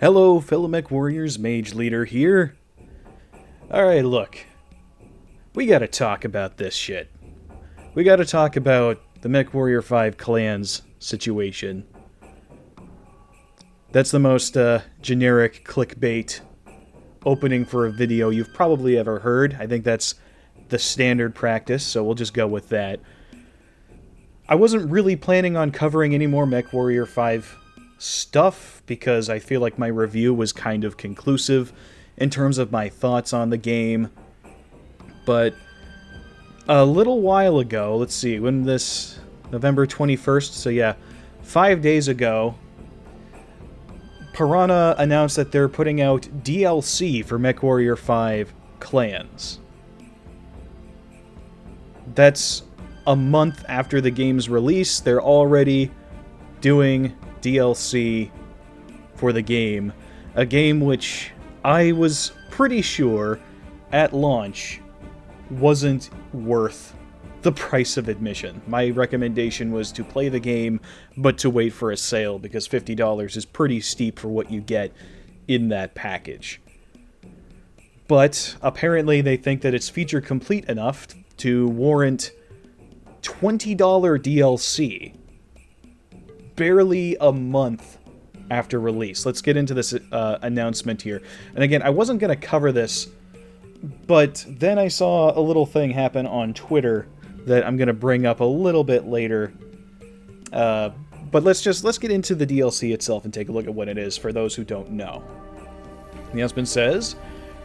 Hello, fellow Mech Warriors, Mage Leader here. Alright, look. We gotta talk about this shit. We gotta talk about the Mech Warrior 5 clans situation. That's the most generic clickbait opening for a video you've probably ever heard. I think that's the standard practice, so we'll just go with that. I wasn't really planning on covering any more Mech Warrior 5 stuff because I feel like my review was kind of conclusive in terms of my thoughts on the game. But a little while ago, let's see, when this November 21st, so yeah, 5 days ago, Piranha announced that they're putting out DLC for Mech Warrior 5 clans. That's a month after the game's release. They're already doing DLC for the game. A game which I was pretty sure at launch wasn't worth the price of admission. My recommendation was to play the game, but to wait for a sale, because $50 is pretty steep for what you get in that package. But apparently they think that it's feature complete enough to warrant $20 DLC. Barely a month after release. Let's get into this announcement here. And again, I wasn't going to cover this, but then I saw a little thing happen on Twitter that I'm going to bring up a little bit later. But let's get into the DLC itself and take a look at what it is for those who don't know. The announcement says,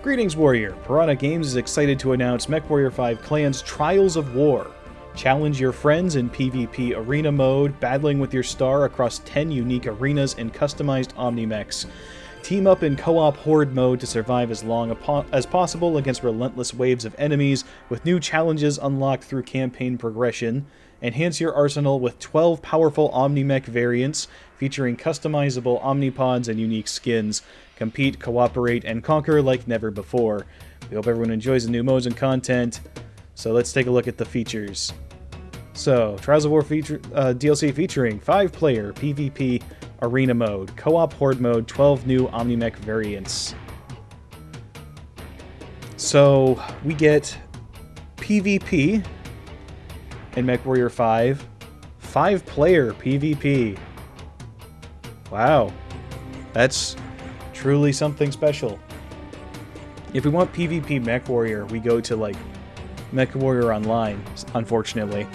"Greetings, Warrior. Piranha Games is excited to announce Mech Warrior 5 Clan's Trials of War. Challenge your friends in PvP arena mode, battling with your star across 10 unique arenas and customized Omnimechs. Team up in co-op horde mode to survive as long as possible against relentless waves of enemies, with new challenges unlocked through campaign progression. Enhance your arsenal with 12 powerful Omnimech variants, featuring customizable Omnipods and unique skins. Compete, cooperate, and conquer like never before." We hope everyone enjoys the new modes and content. So let's take a look at the features. So, Trials of War DLC featuring 5-player PvP arena mode, co-op horde mode, 12 new Omnimech variants. So, we get PvP in Mech Warrior 5, 5-player PvP. Wow, that's truly something special. If we want PvP Mech Warrior, we go to, like, Mech Warrior Online, unfortunately.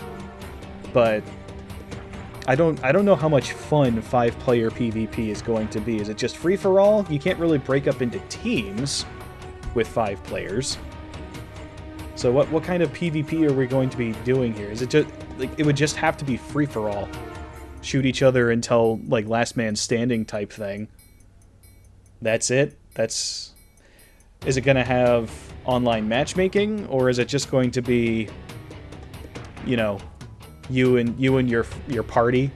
But I don't know how much fun 5-player PvP is going to be. Is it just free-for-all? You can't really break up into teams with 5 players. So what kind of PvP are we going to be doing here? Is it just, like, it would just have to be free-for-all. Shoot each other until, like, last man standing type thing. That's it? Is it going to have online matchmaking, or is it just going to be, you know, you and your party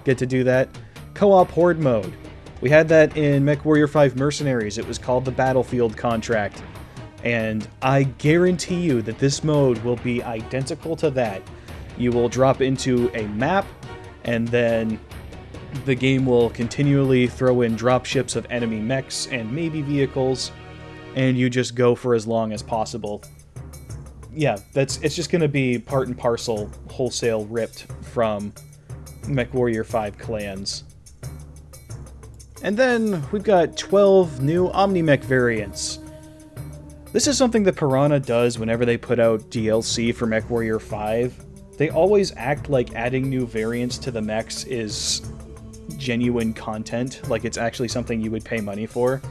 get to do that? Co-op horde mode. We had that in Mech Warrior 5 Mercenaries. It was called the Battlefield Contract. And I guarantee you that this mode will be identical to that. You will drop into a map, and then the game will continually throw in dropships of enemy mechs and maybe vehicles, and you just go for as long as possible. Yeah, it's just going to be part and parcel, wholesale ripped from Mech Warrior 5 clans. And then we've got 12 new Omnimech variants. This is something that Piranha does whenever they put out DLC for Mech Warrior 5. They always act like adding new variants to the mechs is genuine content, like it's actually something you would pay money for.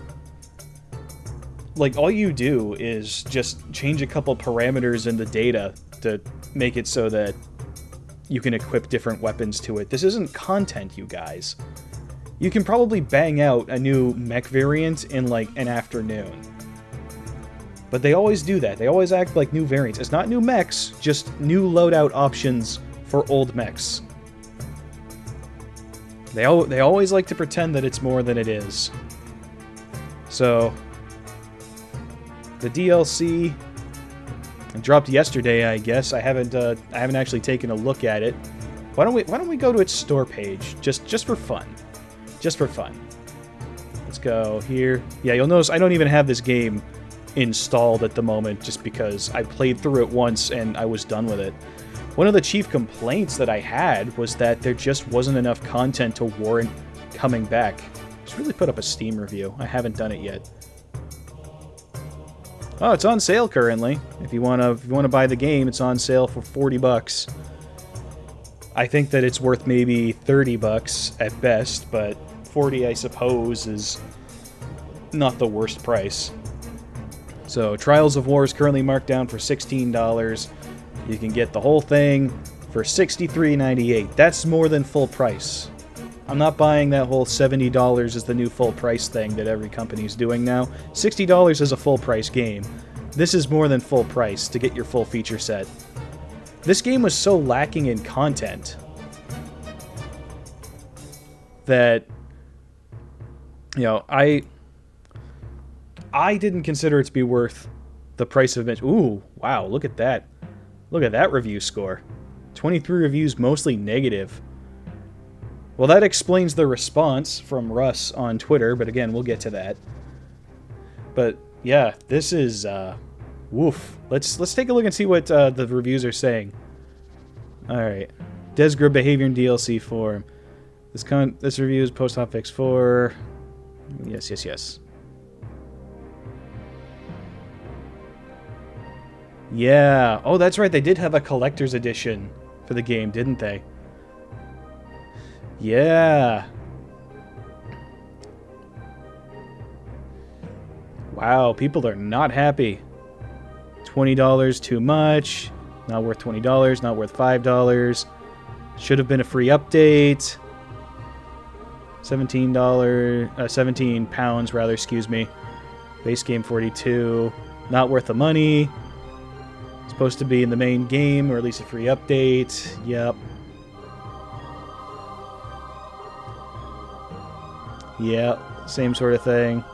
Like, all you do is just change a couple parameters in the data to make it so that you can equip different weapons to it. This isn't content, you guys. You can probably bang out a new mech variant in, like, an afternoon. But they always do that. They always act like new variants. It's not new mechs, just new loadout options for old mechs. They always like to pretend that it's more than it is. So, the DLC dropped yesterday, I guess. I haven't actually taken a look at it. Why don't we go to its store page just for fun? Just for fun. Let's go here. Yeah, you'll notice I don't even have this game installed at the moment just because I played through it once and I was done with it. One of the chief complaints that I had was that there just wasn't enough content to warrant coming back. I should really put up a Steam review. I haven't done it yet. Oh, it's on sale currently. If you wanna buy the game, it's on sale for $40. I think that it's worth maybe $30 at best, but 40, I suppose, is not the worst price. So, Trials of War is currently marked down for $16. You can get the whole thing for $63.98. That's more than full price. I'm not buying that whole $70 is the new full price thing that every company's doing now. $60 is a full price game. This is more than full price to get your full feature set. This game was so lacking in content that, you know, I didn't consider it to be worth the price of it. Ooh, wow, look at that. Look at that review score. 23 reviews, mostly negative. Well, that explains the response from Russ on Twitter, but again, we'll get to that. But yeah, this is woof. Let's take a look and see what the reviews are saying. All right, Desgrid behavior in DLC form. This review is post hotfix 4. Yes. Yeah. Oh, that's right. They did have a collector's edition for the game, didn't they? Yeah. Wow, people are not happy. $20 too much. Not worth $20. Not worth $5. Should have been a free update. £17, rather, excuse me. Base game 42. Not worth the money. Supposed to be in the main game, or at least a free update. Yep. Yeah, same sort of thing.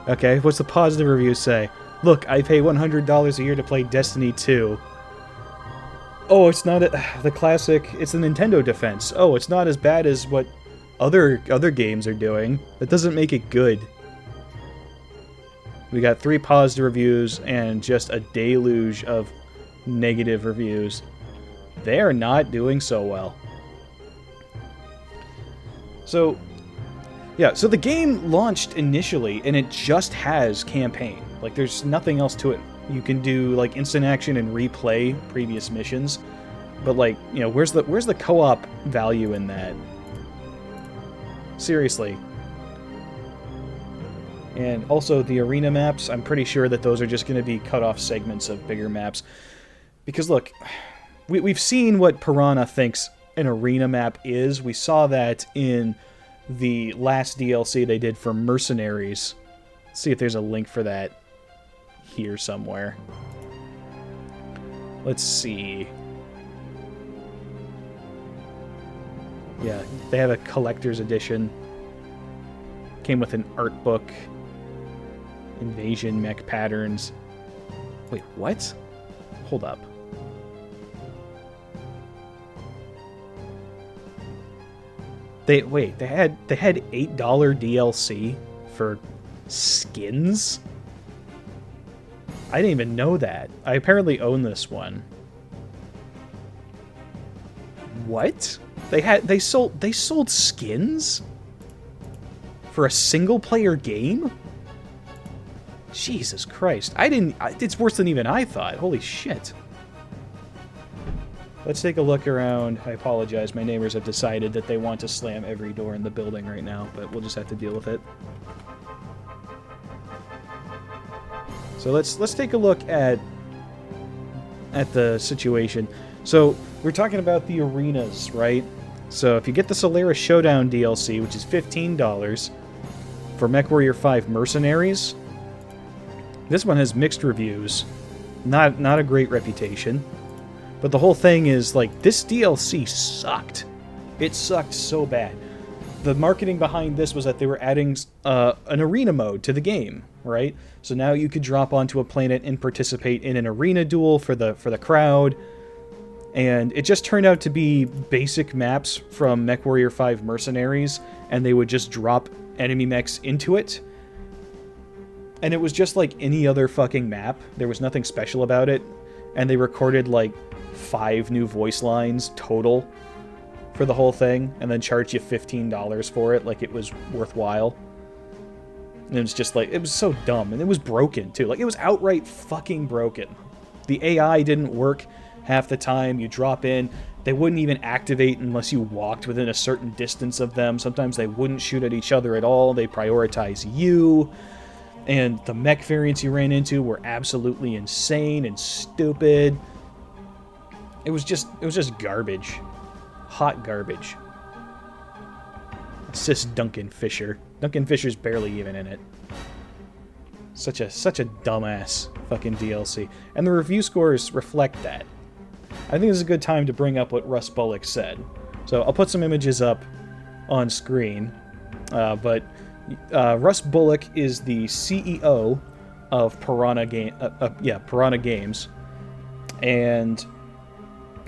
Okay, what's the positive review say? Look, I pay $100 a year to play Destiny 2. Oh, it's not the classic. It's the Nintendo defense. Oh, it's not as bad as what other games are doing. That doesn't make it good. We got 3 positive reviews and just a deluge of negative reviews. They are not doing so well. So, yeah, so the game launched initially, and it just has campaign. Like, there's nothing else to it. You can do, like, instant action and replay previous missions. But, like, you know, where's the co-op value in that? Seriously. And also the arena maps, I'm pretty sure that those are just going to be cut-off segments of bigger maps. Because, look, we've seen what Piranha thinks an arena map is. We saw that in the last DLC they did for Mercenaries. Let's see if there's a link for that here somewhere. Let's see. Yeah, they have a collector's edition. Came with an art book. Invasion mech patterns. Wait, what? Hold up. They had $8 DLC for skins? I didn't even know that. I apparently own this one. What? They sold skins for a single player game? Jesus Christ. It's worse than even I thought. Holy shit. Let's take a look around. I apologize. My neighbors have decided that they want to slam every door in the building right now, but we'll just have to deal with it. So let's take a look at the situation. So we're talking about the arenas, right? So if you get the Solaris Showdown DLC, which is $15 for MechWarrior 5 Mercenaries, this one has mixed reviews. Not a great reputation. But the whole thing is, like, this DLC sucked. It sucked so bad. The marketing behind this was that they were adding an arena mode to the game, right? So now you could drop onto a planet and participate in an arena duel for the crowd. And it just turned out to be basic maps from MechWarrior 5 Mercenaries, and they would just drop enemy mechs into it. And it was just like any other fucking map. There was nothing special about it. And they recorded like 5 new voice lines total for the whole thing, and then charged you $15 for it, like it was worthwhile. And it was just like, it was so dumb, and it was broken too. Like, it was outright fucking broken. The AI didn't work half the time. You drop in, they wouldn't even activate unless you walked within a certain distance of them. Sometimes they wouldn't shoot at each other at all. They prioritize you. And the mech variants you ran into were absolutely insane and stupid. It was just garbage. Hot garbage. Sis Duncan Fisher. Duncan Fisher's barely even in it. Such a dumbass fucking DLC. And the review scores reflect that. I think this is a good time to bring up what Russ Bullock said. So I'll put some images up on screen. But Russ Bullock is the CEO of Piranha Games. And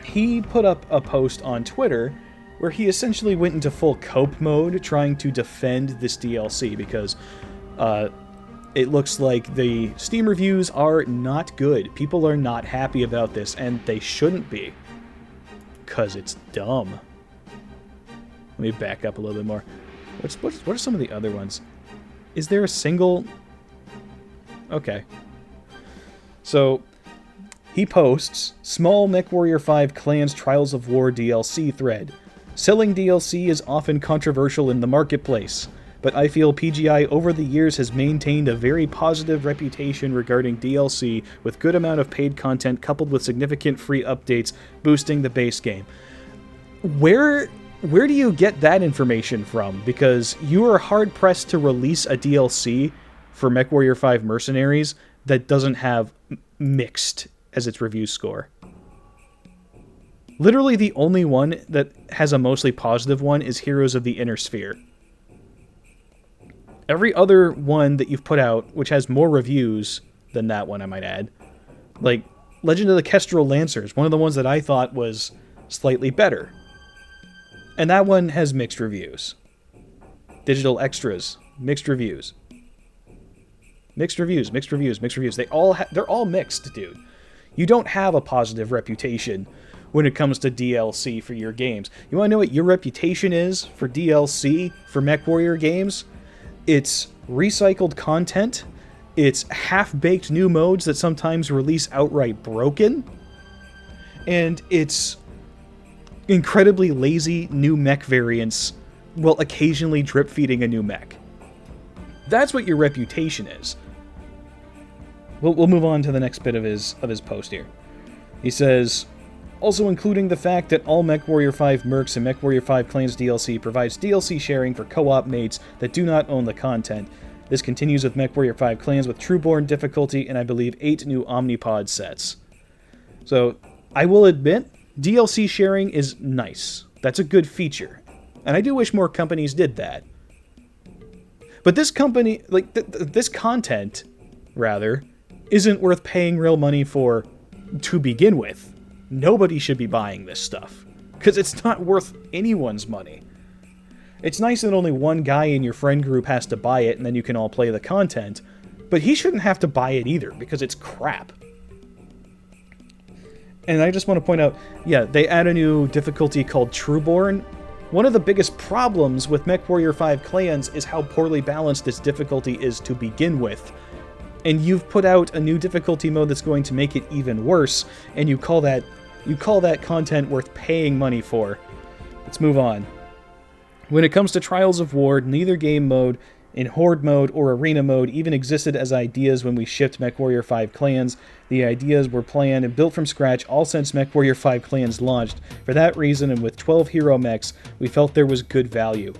he put up a post on Twitter where he essentially went into full cope mode trying to defend this DLC because it looks like the Steam reviews are not good. People are not happy about this, and they shouldn't be, because it's dumb. Let me back up a little bit more. What are some of the other ones? Is there a single... Okay. So, he posts, Small MechWarrior 5 Clans Trials of War DLC thread. Selling DLC is often controversial in the marketplace, but I feel PGI over the years has maintained a very positive reputation regarding DLC with good amount of paid content coupled with significant free updates boosting the base game. Where do you get that information from? Because you are hard-pressed to release a DLC for MechWarrior 5 Mercenaries that doesn't have mixed as its review score. Literally the only one that has a mostly positive one is Heroes of the Inner Sphere. Every other one that you've put out, which has more reviews than that one, I might add, like Legend of the Kestrel Lancers, one of the ones that I thought was slightly better. And that one has mixed reviews. Digital Extras, mixed reviews. Mixed reviews. They're all mixed, dude. You don't have a positive reputation when it comes to DLC for your games. You want to know what your reputation is for DLC for MechWarrior games? It's recycled content, it's half-baked new modes that sometimes release outright broken, and it's incredibly lazy new mech variants while occasionally drip-feeding a new mech. That's what your reputation is. We'll move on to the next bit of his post here. He says, also including the fact that all MechWarrior 5 Mercs and MechWarrior 5 Clans DLC provides DLC sharing for co-op mates that do not own the content. This continues with MechWarrior 5 Clans with Trueborn difficulty and I believe 8 new Omnipod sets. So, I will admit, DLC sharing is nice. That's a good feature. And I do wish more companies did that. But this company, like, this content, rather, isn't worth paying real money for to begin with. Nobody should be buying this stuff, because it's not worth anyone's money. It's nice that only one guy in your friend group has to buy it, and then you can all play the content, but he shouldn't have to buy it either, because it's crap. And I just want to point out, yeah, they add a new difficulty called Trueborn. One of the biggest problems with MechWarrior 5 Clans is how poorly balanced its difficulty is to begin with. And you've put out a new difficulty mode that's going to make it even worse, and you call that content worth paying money for. Let's move on. When it comes to Trials of War, neither game mode, in Horde mode or Arena mode, even existed as ideas when we shipped MechWarrior 5 Clans. The ideas were planned and built from scratch all since MechWarrior 5 Clans launched. For that reason, and with 12 hero mechs, we felt there was good value.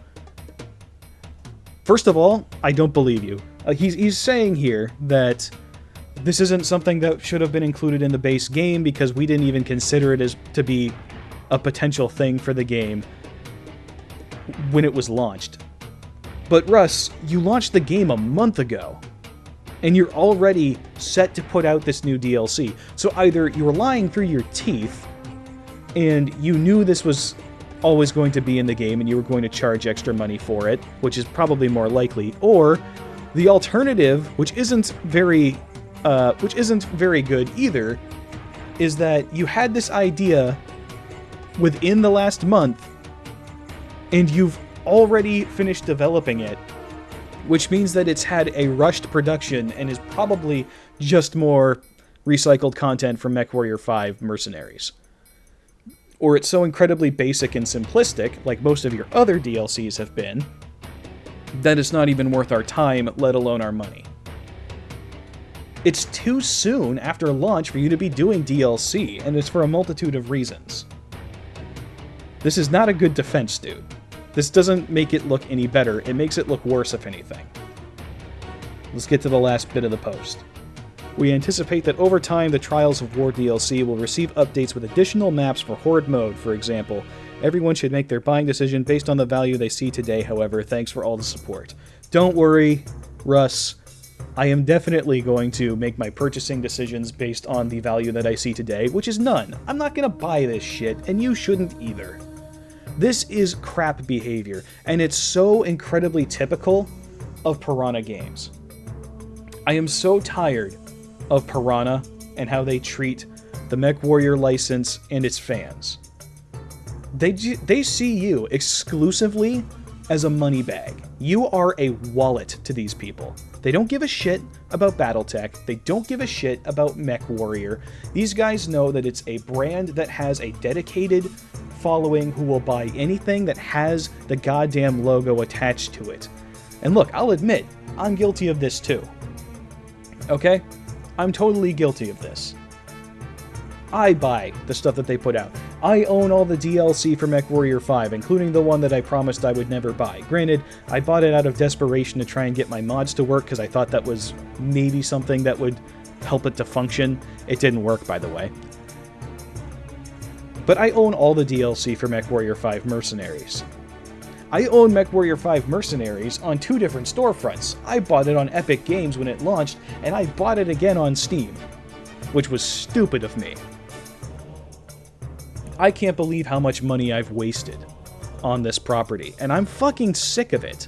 First of all, I don't believe you. He's saying here that this isn't something that should have been included in the base game because we didn't even consider it as to be a potential thing for the game when it was launched. But Russ, you launched the game a month ago, and you're already set to put out this new DLC. So either you're lying through your teeth, and you knew this was always going to be in the game and you were going to charge extra money for it, which is probably more likely, or the alternative, which isn't very good either, is that you had this idea within the last month and you've already finished developing it, which means that it's had a rushed production and is probably just more recycled content from MechWarrior 5 Mercenaries. Or it's so incredibly basic and simplistic, like most of your other DLCs have been, that it's not even worth our time, let alone our money. It's too soon after launch for you to be doing DLC, and it's for a multitude of reasons. This is not a good defense, dude. This doesn't make it look any better, it makes it look worse, if anything. Let's get to the last bit of the post. We anticipate that over time, the Trials of War DLC will receive updates with additional maps for Horde mode, for example. Everyone should make their buying decision based on the value they see today, however. Thanks for all the support. Don't worry, Russ. I am definitely going to make my purchasing decisions based on the value that I see today, which is none. I'm not going to buy this shit, and you shouldn't either. This is crap behavior, and it's so incredibly typical of Piranha games. I am so tired of Piranha and how they treat the MechWarrior license and its fans. They see you exclusively as a money bag. You are a wallet to these people. They don't give a shit about Battletech. They don't give a shit about MechWarrior. These guys know that it's a brand that has a dedicated following who will buy anything that has the goddamn logo attached to it. And look, I'll admit, I'm guilty of this too. Okay? I'm totally guilty of this. I buy the stuff that they put out. I own all the DLC for MechWarrior 5, including the one that I promised I would never buy. Granted, I bought it out of desperation to try and get my mods to work because I thought that was maybe something that would help it to function. It didn't work, by the way. But I own all the DLC for MechWarrior 5 Mercenaries. I own MechWarrior 5 Mercenaries on 2 different storefronts. I bought it on Epic Games when it launched, and I bought it again on Steam, which was stupid of me. I can't believe how much money I've wasted on this property, and I'm fucking sick of it.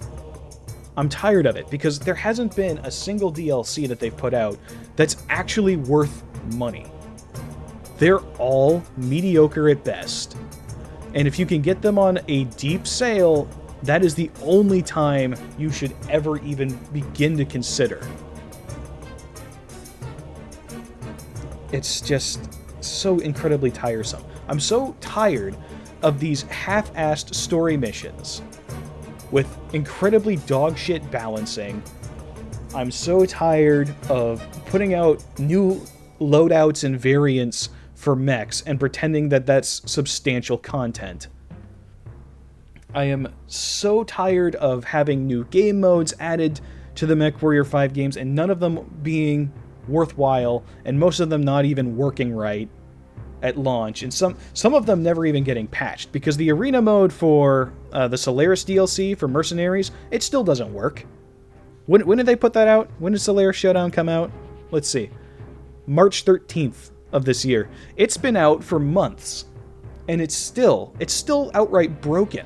I'm tired of it, because there hasn't been a single DLC that they've put out that's actually worth money. They're all mediocre at best. And if you can get them on a deep sale, that is the only time you should ever even begin to consider. It's just so incredibly tiresome. I'm so tired of these half-assed story missions with incredibly dogshit balancing. I'm so tired of putting out new loadouts and variants for mechs and pretending that that's substantial content. I am so tired of having new game modes added to the MechWarrior 5 games and none of them being worthwhile and most of them not even working right at launch, and some of them never even getting patched, because the arena mode for the Solaris DLC for Mercenaries, it still doesn't work. When did they put that out? When did Solaris Showdown come out? Let's see. March 13th of this year. It's been out for months, and it's still outright broken.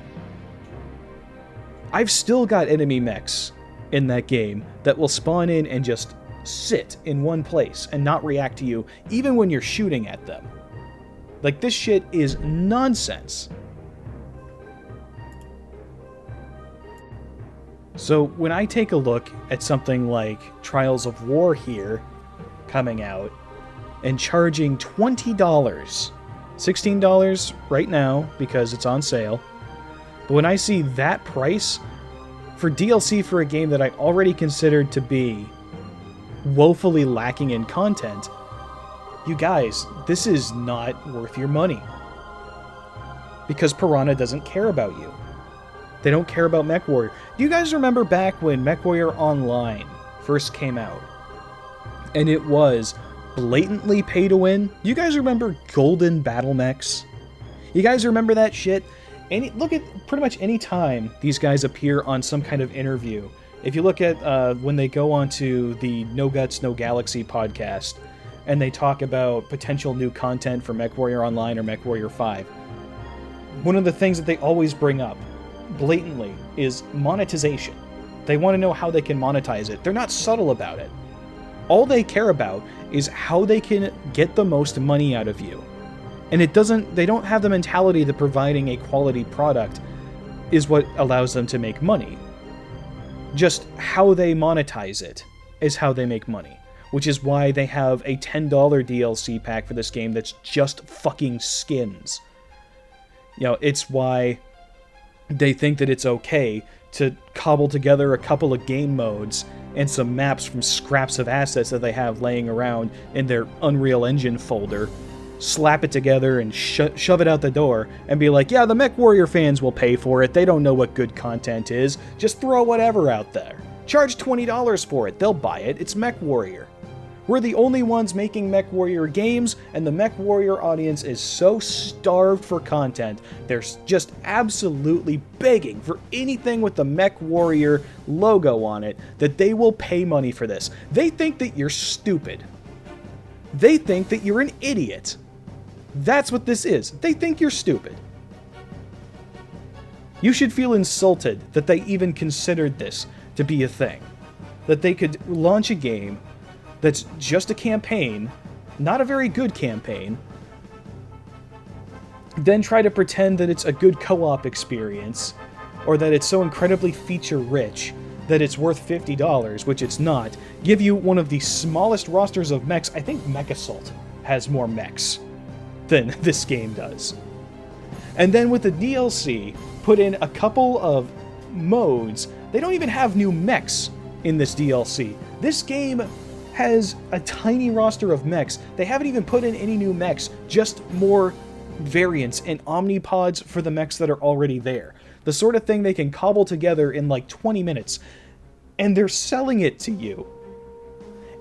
I've still got enemy mechs in that game that will spawn in and just sit in one place and not react to you, even when you're shooting at them. Like, this shit is nonsense. So when I take a look at something like Trials of War here coming out and charging $20, $16 right now because it's on sale, but when I see that price for DLC for a game that I already considered to be woefully lacking in content, you guys, this is not worth your money. Because Piranha doesn't care about you. They don't care about MechWarrior. Do you guys remember back when MechWarrior Online first came out? And it was blatantly pay to win? You guys remember golden battle mechs? You guys remember that shit? Look at pretty much any time these guys appear on some kind of interview. If you look at when they go onto the No Guts, No Galaxy podcast, and they talk about potential new content for MechWarrior Online or MechWarrior 5, one of the things that they always bring up blatantly is monetization. They want to know how they can monetize it. They're not subtle about it. All they care about is how they can get the most money out of you. And they don't have the mentality that providing a quality product is what allows them to make money. Just how they monetize it is how they make money. Which is why they have a $10 DLC pack for this game that's just fucking skins. It's why they think that it's okay to cobble together a couple of game modes and some maps from scraps of assets that they have laying around in their Unreal Engine folder, slap it together and shove it out the door, and be like, yeah, the MechWarrior fans will pay for it, they don't know what good content is, just throw whatever out there. Charge $20 for it, they'll buy it, it's MechWarrior. We're the only ones making MechWarrior games, and the MechWarrior audience is so starved for content, they're just absolutely begging for anything with the MechWarrior logo on it, that they will pay money for this. They think that you're stupid. They think that you're an idiot. That's what this is. They think you're stupid. You should feel insulted that they even considered this to be a thing. That they could launch a game that's just a campaign, not a very good campaign, then try to pretend that it's a good co-op experience, or that it's so incredibly feature-rich that it's worth $50, which it's not, give you one of the smallest rosters of mechs. I think MechAssault has more mechs than this game does. And then with the DLC, put in a couple of modes. They don't even have new mechs in this DLC. This game has a tiny roster of mechs. They haven't even put in any new mechs, just more variants and omnipods for the mechs that are already there. The sort of thing they can cobble together in like 20 minutes. And they're selling it to you.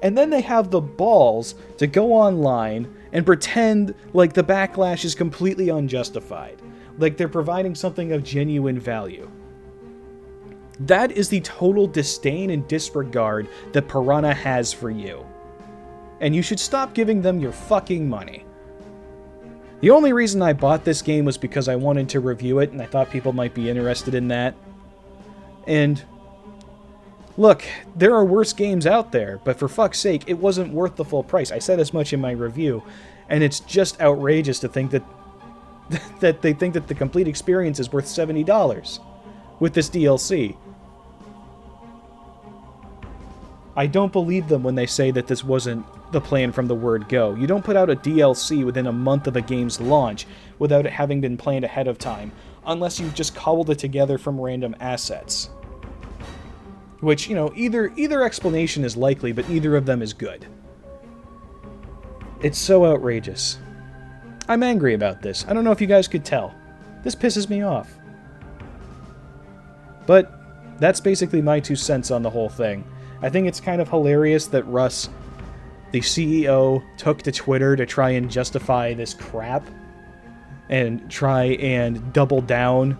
And then they have the balls to go online and pretend like the backlash is completely unjustified. Like they're providing something of genuine value. That is the total disdain and disregard that Piranha has for you. And you should stop giving them your fucking money. The only reason I bought this game was because I wanted to review it, and I thought people might be interested in that. And look, there are worse games out there, but for fuck's sake, it wasn't worth the full price. I said as much in my review, and it's just outrageous to think that that they think that the complete experience is worth $70 with this DLC. I don't believe them when they say that this wasn't the plan from the word go. You don't put out a DLC within a month of a game's launch without it having been planned ahead of time, unless you've just cobbled it together from random assets. Which, either explanation is likely, but neither of them is good. It's so outrageous. I'm angry about this. I don't know if you guys could tell. This pisses me off. But that's basically my 2 cents on the whole thing. I think it's kind of hilarious that Russ, the CEO, took to Twitter to try and justify this crap and try and double down.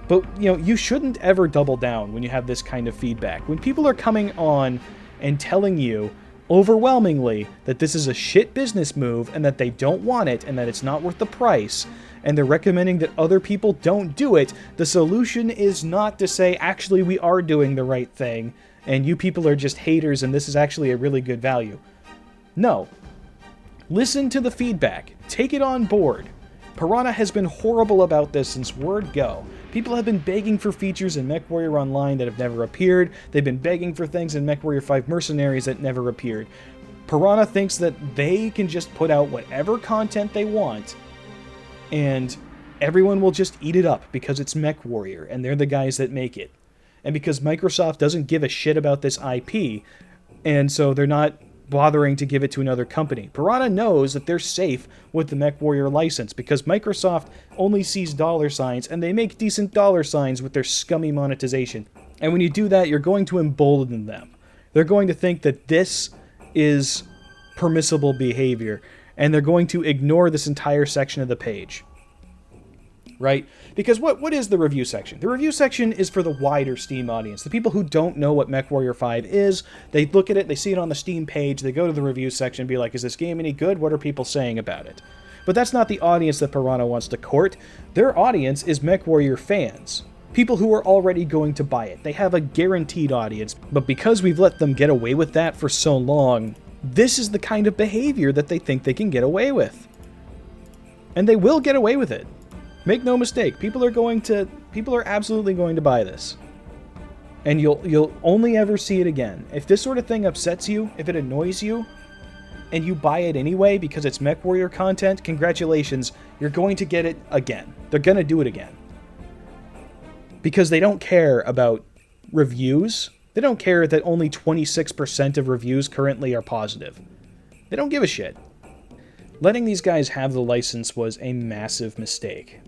But, you shouldn't ever double down when you have this kind of feedback. When people are coming on and telling you overwhelmingly that this is a shit business move and that they don't want it and that it's not worth the price, and they're recommending that other people don't do it, the solution is not to say, actually, we are doing the right thing, and you people are just haters, and this is actually a really good value. No. Listen to the feedback. Take it on board. Piranha has been horrible about this since word go. People have been begging for features in MechWarrior Online that have never appeared. They've been begging for things in MechWarrior 5 Mercenaries that never appeared. Piranha thinks that they can just put out whatever content they want, and everyone will just eat it up because it's MechWarrior, and they're the guys that make it. And because Microsoft doesn't give a shit about this IP, and so they're not bothering to give it to another company. Piranha knows that they're safe with the MechWarrior license because Microsoft only sees dollar signs, and they make decent dollar signs with their scummy monetization. And when you do that, you're going to embolden them. They're going to think that this is permissible behavior, and they're going to ignore this entire section of the page. right? Because what is the review section? The review section is for the wider Steam audience. The people who don't know what MechWarrior 5 is, they look at it, they see it on the Steam page, they go to the review section and be like, is this game any good? What are people saying about it? But that's not the audience that Piranha wants to court. Their audience is MechWarrior fans. People who are already going to buy it. They have a guaranteed audience. But because we've let them get away with that for so long, this is the kind of behavior that they think they can get away with. And they will get away with it. Make no mistake, people are absolutely going to buy this. And you'll only ever see it again. If this sort of thing upsets you, if it annoys you, and you buy it anyway because it's MechWarrior content, congratulations, you're going to get it again. They're going to do it again. Because they don't care about reviews. They don't care that only 26% of reviews currently are positive. They don't give a shit. Letting these guys have the license was a massive mistake.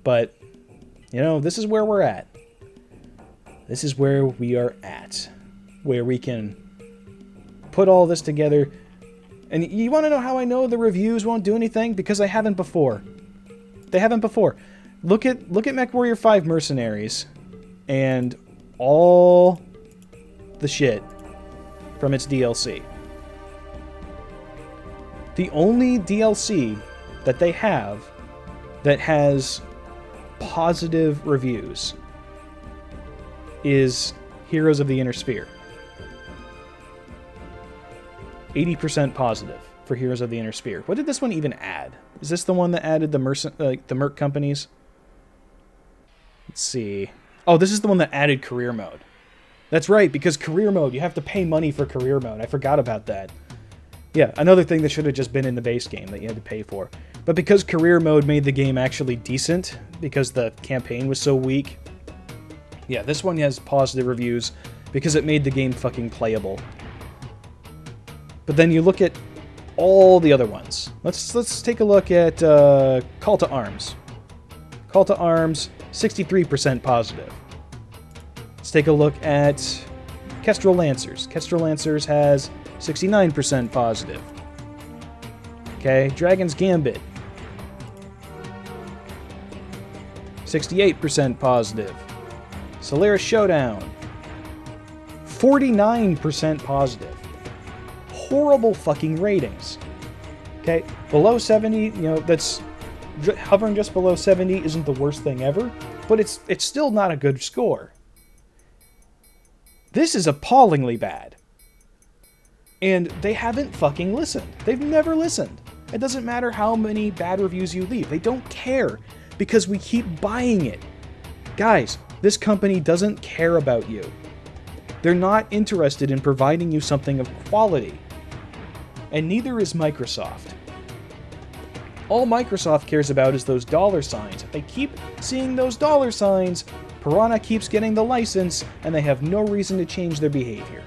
But, you know, this is where we're at. This is where we are at. Where we can put all this together. And you want to know how I know the reviews won't do anything? Because I haven't before. They haven't before. Look at MechWarrior 5 Mercenaries and all the shit from its DLC. The only DLC that they have that has positive reviews is Heroes of the Inner Sphere. 80% positive for Heroes of the Inner Sphere. What did this one even add? Is this the one that added the merc companies? Let's see. Oh, this is the one that added career mode. That's right, because career mode, you have to pay money for career mode. I forgot about that. Yeah, another thing that should have just been in the base game that you had to pay for. But because career mode made the game actually decent, because the campaign was so weak, yeah, this one has positive reviews because it made the game fucking playable. But then you look at all the other ones. Let's take a look at Call to Arms. Call to Arms, 63% positive. Let's take a look at Kestrel Lancers. Kestrel Lancers has 69% positive. Okay, Dragon's Gambit. 68% positive. Solaris Showdown. 49% positive. Horrible fucking ratings. Okay, below 70, you know, that's hovering just below 70 isn't the worst thing ever, but it's still not a good score. This is appallingly bad. And they haven't fucking listened. They've never listened. It doesn't matter how many bad reviews you leave. They don't care because we keep buying it. Guys, this company doesn't care about you. They're not interested in providing you something of quality. And neither is Microsoft. All Microsoft cares about is those dollar signs. If they keep seeing those dollar signs, Piranha keeps getting the license, and they have no reason to change their behavior.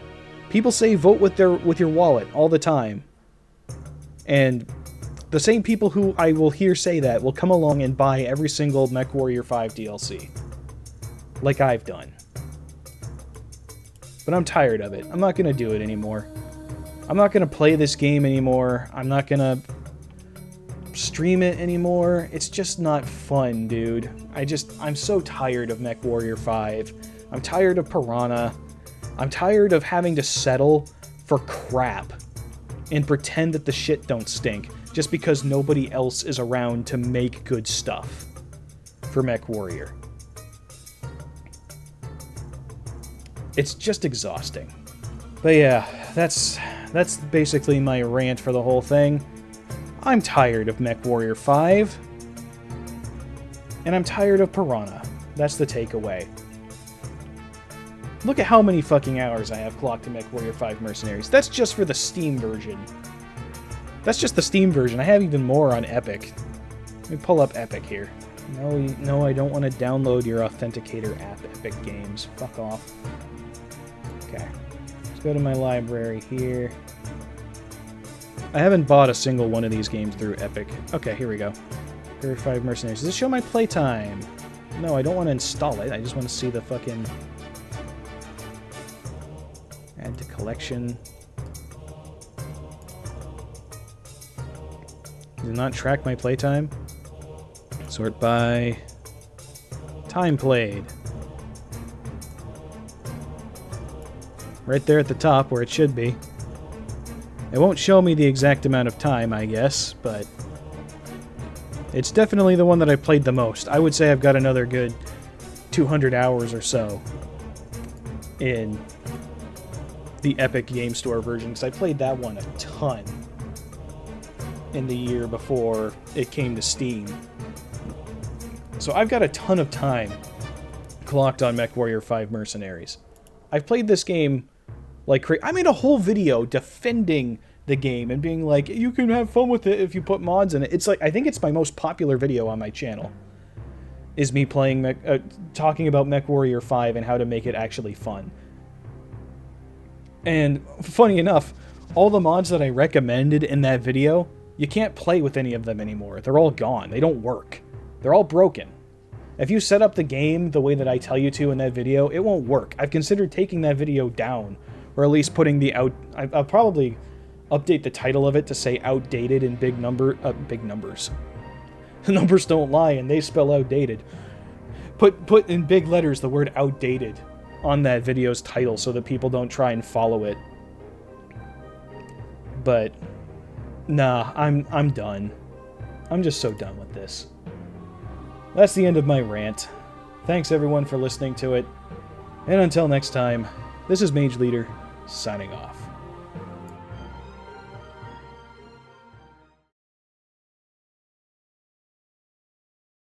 People say vote with your wallet all the time. And the same people who I will hear say that will come along and buy every single MechWarrior 5 DLC. Like I've done. But I'm tired of it. I'm not going to do it anymore. I'm not going to play this game anymore. I'm not going to stream it anymore. It's just not fun, dude. I'm so tired of MechWarrior 5. I'm tired of Piranha. I'm tired of having to settle for crap and pretend that the shit don't stink just because nobody else is around to make good stuff for MechWarrior. It's just exhausting. But yeah, that's basically my rant for the whole thing. I'm tired of MechWarrior 5. And I'm tired of Piranha. That's the takeaway. Look at how many fucking hours I have clocked in MechWarrior 5 Mercenaries. That's just for the Steam version. That's just the Steam version. I have even more on Epic. Let me pull up Epic here. No, I don't want to download your authenticator app, Epic Games. Fuck off. Okay. Let's go to my library here. I haven't bought a single one of these games through Epic. Okay, here we go. MechWarrior 5 Mercenaries. Does this show my playtime? No, I don't want to install it. I just want to see the fucking... Add to collection. Does it not track my playtime? Sort by time played. Right there at the top where it should be. It won't show me the exact amount of time, I guess, but it's definitely the one that I played the most. I would say I've got another good 200 hours or so in the Epic Game Store version, because I played that one a ton in the year before it came to Steam. So I've got a ton of time clocked on MechWarrior 5 Mercenaries. I've played this game like crazy. I made a whole video defending the game and being like, you can have fun with it if you put mods in it. It's like, I think it's my most popular video on my channel, is me playing talking about MechWarrior 5 and how to make it actually fun. And funny enough, all the mods that I recommended in that video, you can't play with any of them anymore. They're all gone. They don't work. They're all broken. If you set up the game the way that I tell you to in that video, it won't work. I've considered taking that video down, or at least putting the I'll probably update the title of it to say outdated in big numbers. The numbers don't lie, and they spell outdated. Put in big letters the word outdated on that video's title so that people don't try and follow it. But nah, I'm done. I'm just so done with this. That's the end of my rant. Thanks everyone for listening to it. And until next time, this is Mage Leader, signing off.